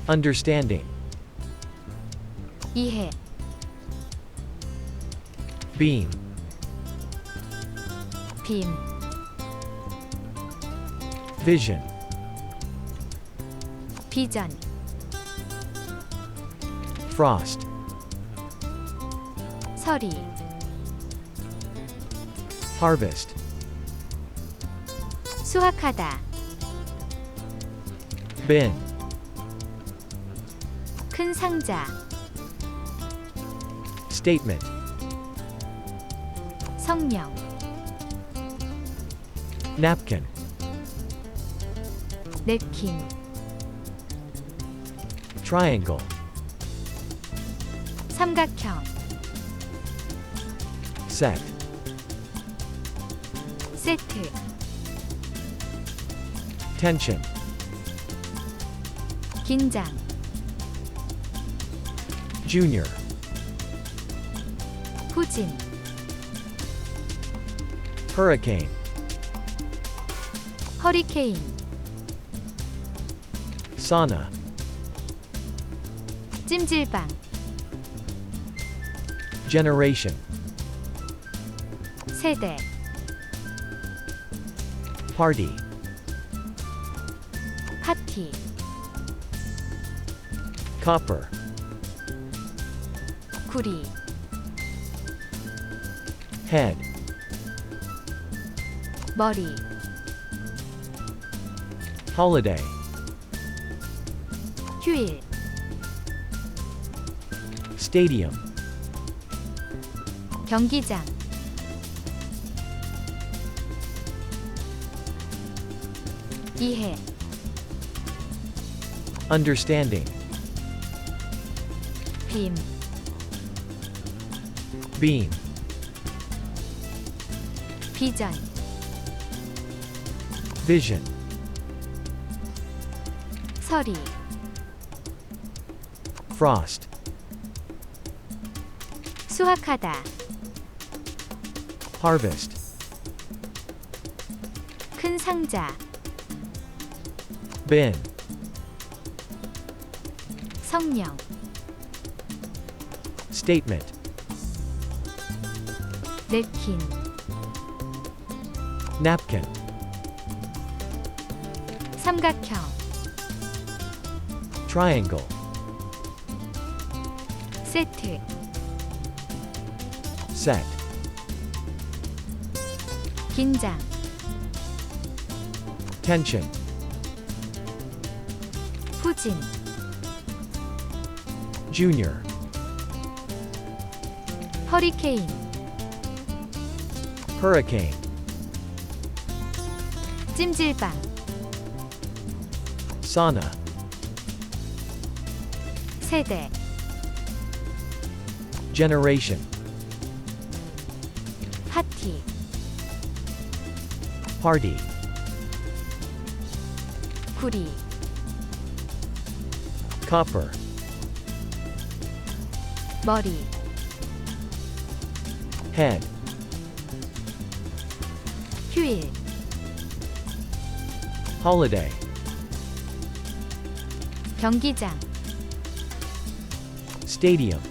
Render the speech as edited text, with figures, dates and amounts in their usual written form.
understanding, 이해, beam, 빔, vision, 비전, frost, 서리, harvest, 수확하다, bin, 큰 상자, statement, 성명, napkin, 냅킨, triangle, 삼각형, set, 세트, tension, 긴장, junior, 후진, hurricane, 허리케인, sauna, 찜질방, generation, 세대, party, 파티, copper, 구리, head, 머리, holiday, 휴일, stadium, 경기장, 이해, understanding, 빔, beam, 비전, vision, 서리, frost, 수확하다, harvest, 큰 상자, bin, 성명, statement, 냅킨, napkin, 삼각형, triangle, 세트, set, 긴장, tension, 후진, junior, 허리케인, hurricane, 찜질방, sauna, 세대, generation, 파티, party, 구리, copper, 머리, head, 휴일, holiday, 경기장, stadium,